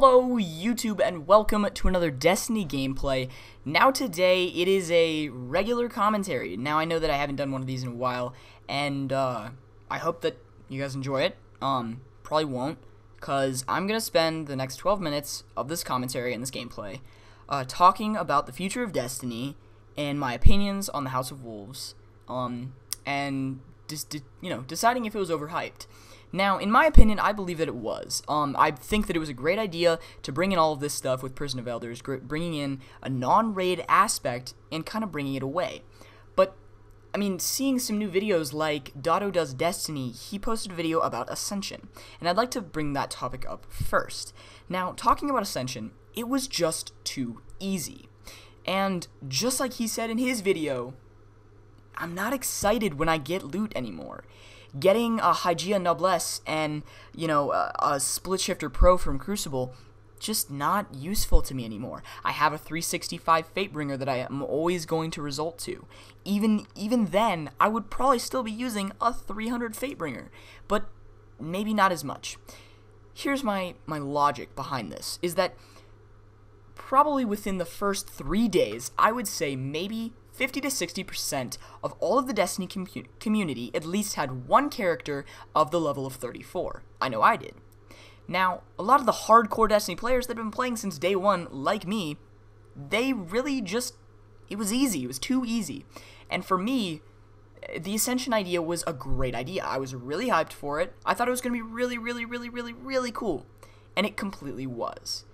Hello YouTube and welcome to another Destiny gameplay. Now today it is a regular commentary. Now I know that I haven't done one of these in a while and I hope that you guys enjoy it. Probably won't, because I'm going to spend the next 12 minutes of this commentary and this gameplay talking about the future of Destiny and my opinions on the House of Wolves and just deciding if it was overhyped. Now, in my opinion, I believe that it was. I think that it was a great idea to bring in all of this stuff with Prison of Elders, bringing in a non-raid aspect and kind of bringing it away. But, I mean, seeing some new videos like Dotto Does Destiny, he posted a video about Ascension, and I'd like to bring that topic up first. Now, talking about Ascension, it was just too easy. And just like he said in his video, I'm not excited when I get loot anymore. Getting a Hygeia Noblesse and, a Split Shifter Pro from Crucible, just not useful to me anymore. I have a 365 Fatebringer that I am always going to resort to. Even then, I would probably still be using a 300 Fatebringer, but maybe not as much. Here's my logic behind this, is that probably within the first 3 days, I would say maybe 50 to 60% of all of the Destiny community at least had one character of the level of 34. I know I did. Now, a lot of the hardcore Destiny players that have been playing since day one, like me, they really just, it was easy. It was too easy. And for me, the Ascension idea was a great idea. I was really hyped for it. I thought it was going to be really cool. And it completely was.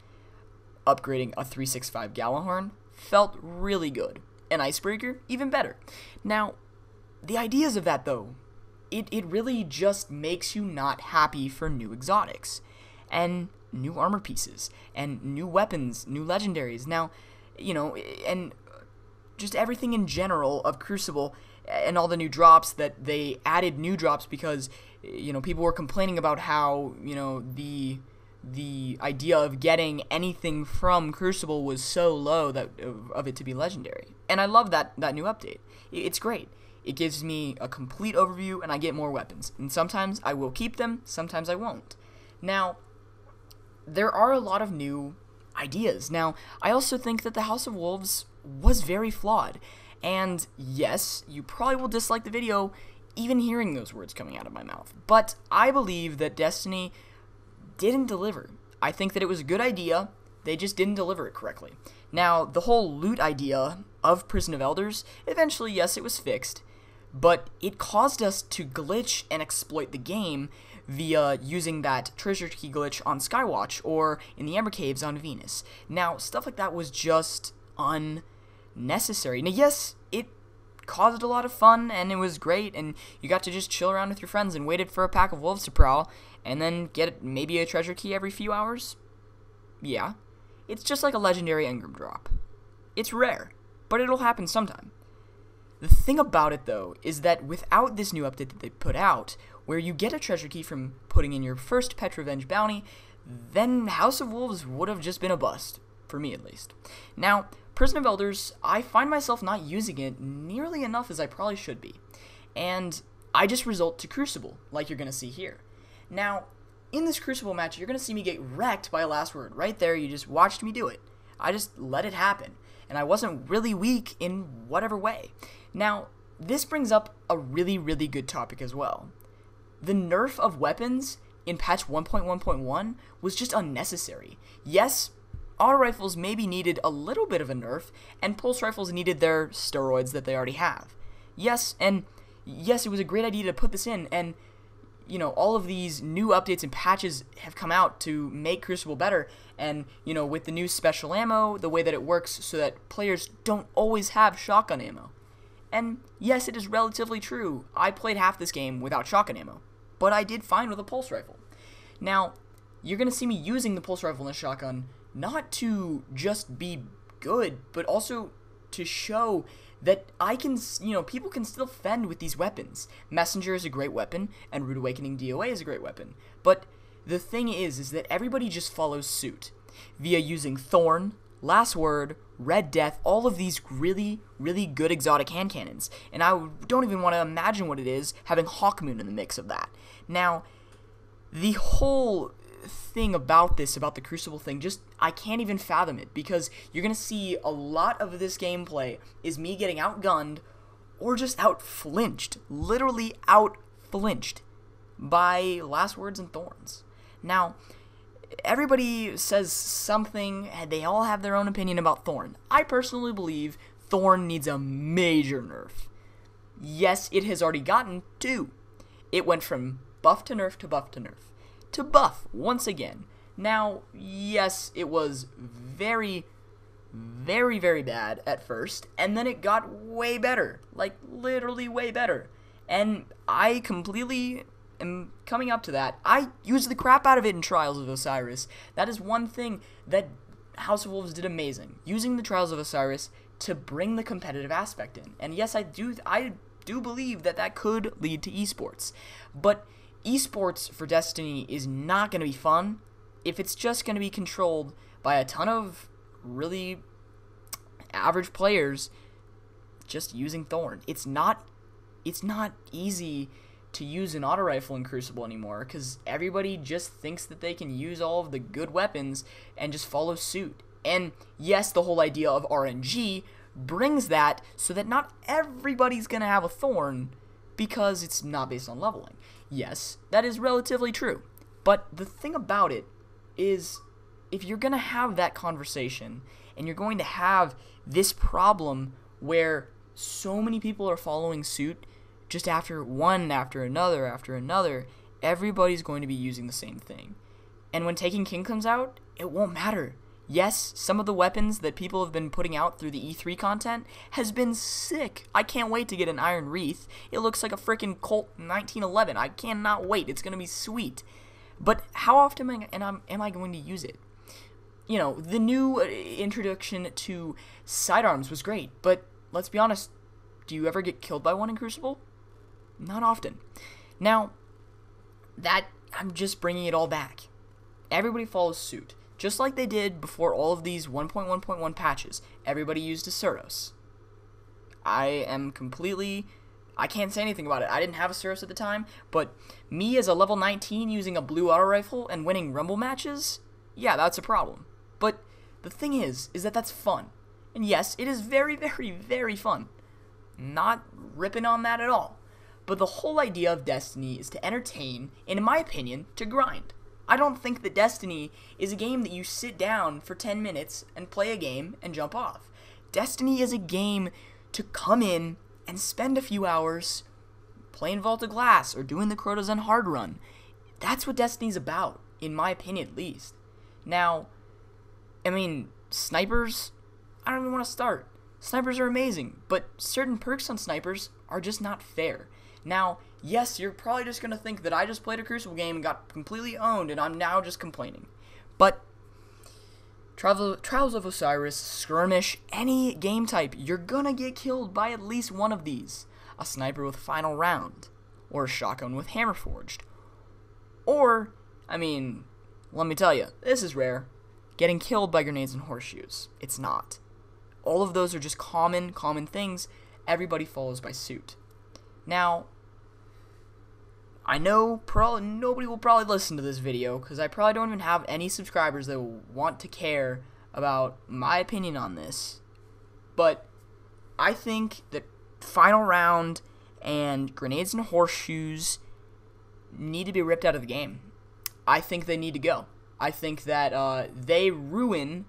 Upgrading a 365 Gjallarhorn felt really good. An Icebreaker, even better. Now, the ideas of that, though, it really just makes you not happy for new exotics, and new armor pieces, and new weapons, new legendaries. Now, and just everything in general of Crucible, and all the new drops that they added new drops because, people were complaining about how, the idea of getting anything from Crucible was so low that of it to be legendary. And I love that new update. It's great. It gives me a complete overview and I get more weapons. And sometimes I will keep them, sometimes I won't. Now, there are a lot of new ideas. Now, I also think that the House of Wolves was very flawed. And yes, you probably will dislike the video even hearing those words coming out of my mouth. But I believe that Destiny didn't deliver. I think that it was a good idea, they just didn't deliver it correctly. Now, the whole loot idea of Prison of Elders, eventually, yes, it was fixed, but it caused us to glitch and exploit the game via using that treasure key glitch on Skywatch or in the Ember Caves on Venus. Now, stuff like that was just unnecessary. Now, yes, it caused a lot of fun and it was great and you got to just chill around with your friends and waited for a pack of wolves to prowl and then get maybe a treasure key every few hours. Yeah, it's just like a legendary engram drop. It's rare, but it'll happen sometime. The thing about it though is that without this new update that they put out, where you get a treasure key from putting in your first Pet Revenge bounty, then House of Wolves would have just been a bust, for me at least. Now, Prison of Elders, I find myself not using it nearly enough as I probably should be. And I just resort to Crucible, like you're going to see here. Now, in this Crucible match, you're going to see me get wrecked by a last word. Right there, you just watched me do it. I just let it happen. And I wasn't really weak in whatever way. Now, this brings up a really good topic as well. The nerf of weapons in patch 1.1.1 was just unnecessary. Yes, auto rifles maybe needed a little bit of a nerf, and pulse rifles needed their steroids that they already have. Yes, it was a great idea to put this in, and, all of these new updates and patches have come out to make Crucible better, and, with the new special ammo, the way that it works so that players don't always have shotgun ammo. And, yes, it is relatively true, I played half this game without shotgun ammo, but I did fine with a pulse rifle. Now, you're going to see me using the pulse rifle and the shotgun not to just be good, but also to show that I can, people can still fend with these weapons. Messenger is a great weapon, and Rude Awakening DOA is a great weapon. But the thing is that everybody just follows suit via using Thorn, Last Word, Red Death, all of these really good exotic hand cannons. And I don't even want to imagine what it is having Hawkmoon in the mix of that. Now, the whole thing about this, about the Crucible thing, just, I can't even fathom it, because you're going to see a lot of this gameplay is me getting outgunned or just out-flinched, literally out-flinched by Last Words and Thorns. Now, everybody says something, and they all have their own opinion about Thorn. I personally believe Thorn needs a major nerf. Yes, it has already gotten 2. It went from buff to nerf to buff to nerf to buff once again. Now, yes, it was very, very, very bad at first, and then it got way better, like literally way better. And I completely am coming up to that. I used the crap out of it in Trials of Osiris. That is one thing that House of Wolves did amazing, using the Trials of Osiris to bring the competitive aspect in. And yes, I do believe that could lead to esports. But esports for Destiny is not going to be fun if it's just going to be controlled by a ton of really average players just using Thorn. It's not easy to use an auto rifle in Crucible anymore, because everybody just thinks that they can use all of the good weapons and just follow suit. And yes, the whole idea of RNG brings that so that not everybody's going to have a Thorn because it's not based on leveling. Yes, that is relatively true. But the thing about it is, if you're going to have that conversation and you're going to have this problem where so many people are following suit just after another, everybody's going to be using the same thing. And when Taken King comes out, it won't matter. Yes, some of the weapons that people have been putting out through the E3 content has been sick. I can't wait to get an Iron Wreath. It looks like a freaking Colt 1911. I cannot wait. It's going to be sweet. But how often am I going to use it? You know, the new introduction to sidearms was great, but let's be honest, do you ever get killed by one in Crucible? Not often. Now, I'm just bringing it all back. Everybody follows suit. Just like they did before all of these 1.1.1 patches, everybody used a Suros. I can't say anything about it. I didn't have a Suros at the time, but me as a level 19 using a blue auto rifle and winning Rumble matches, yeah, that's a problem. But the thing is that that's fun. And yes, it is very, very, very fun. Not ripping on that at all. But the whole idea of Destiny is to entertain, and in my opinion, to grind. I don't think that Destiny is a game that you sit down for 10 minutes and play a game and jump off. Destiny is a game to come in and spend a few hours playing Vault of Glass or doing the Crota Zen hard run. That's what Destiny's about, in my opinion at least. Now, I mean, snipers, I don't even want to start. Snipers are amazing, but certain perks on snipers are just not fair. Now, yes, you're probably just going to think that I just played a Crucible game and got completely owned and I'm now just complaining. But Trials of Osiris, Skirmish, any game type, you're going to get killed by at least one of these. A sniper with Final Round, or a shotgun with Hammer Forged. Or, I mean, let me tell you, this is rare. Getting killed by grenades and horseshoes. It's not. All of those are just common things everybody follows by suit. Now, I know nobody will probably listen to this video because I probably don't even have any subscribers that will want to care about my opinion on this. But I think that Final Round and grenades and horseshoes need to be ripped out of the game. I think they need to go. I think that they ruin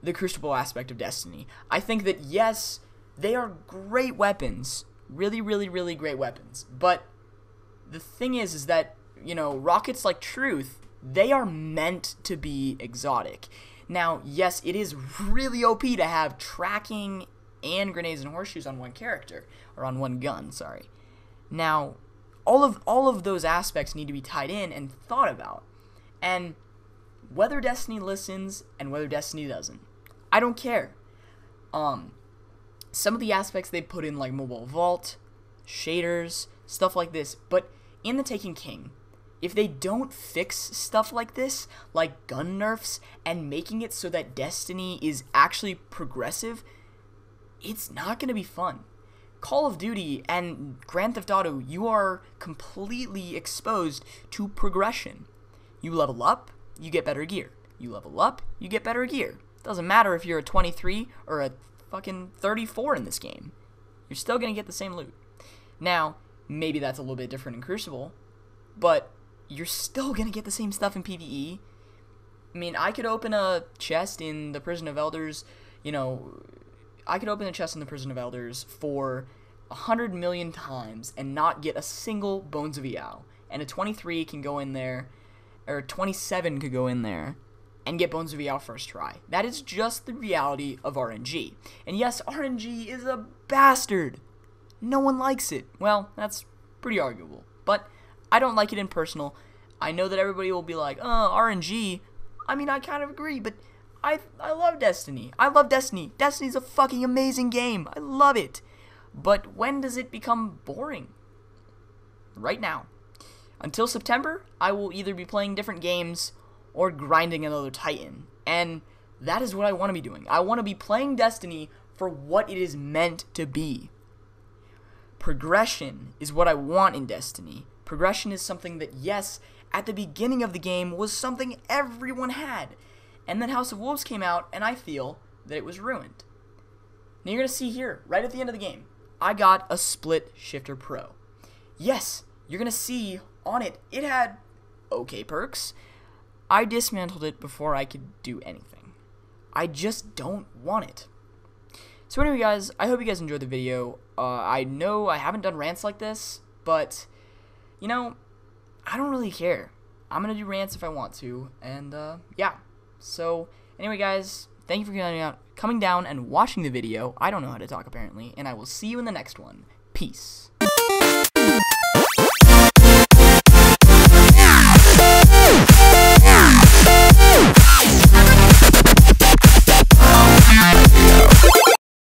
the Crucible aspect of Destiny. I think that, yes, they are great weapons. Really, really, really great weapons. But the thing is that, you know, rockets like Truth, they are meant to be exotic. Now, yes, it is really OP to have tracking and grenades and horseshoes on one character, or on one gun, sorry. Now, all of those aspects need to be tied in and thought about. And whether Destiny listens and whether Destiny doesn't, I don't care. Some of the aspects they put in, like Mobile Vault, shaders, stuff like this, but in the Taken King, if they don't fix stuff like this, like gun nerfs, and making it so that Destiny is actually progressive, it's not going to be fun. Call of Duty and Grand Theft Auto, you are completely exposed to progression. You level up, you get better gear. You level up, you get better gear. Doesn't matter if you're a 23 or a fucking 34 in this game. You're still going to get the same loot. Now, maybe that's a little bit different in Crucible, but you're still going to get the same stuff in PvE. I mean, I could open a chest in the Prison of Elders, I could open a chest in the Prison of Elders for 100 million times and not get a single Bones of HoW. And a 23 can go in there, or 27 could go in there and get Bones of HoW first try. That is just the reality of RNG. And yes, RNG is a bastard. No one likes it. Well, that's pretty arguable. But I don't like it in personal. I know that everybody will be like, RNG. I mean, I kind of agree, but I love Destiny. I love Destiny. Destiny's a fucking amazing game. I love it. But when does it become boring? Right now. Until September, I will either be playing different games or grinding another Titan. And that is what I want to be doing. I want to be playing Destiny for what it is meant to be. Progression is what I want in Destiny. Progression is something that, yes, at the beginning of the game was something everyone had. And then House of Wolves came out, and I feel that it was ruined. Now you're going to see here, right at the end of the game, I got a Split Shifter Pro. Yes, you're going to see on it, it had okay perks. I dismantled it before I could do anything. I just don't want it. So anyway, guys, I hope you guys enjoyed the video. I know I haven't done rants like this, but, I don't really care. I'm going to do rants if I want to, and, yeah. So, anyway, guys, thank you for coming down and watching the video. I don't know how to talk, apparently, and I will see you in the next one. Peace.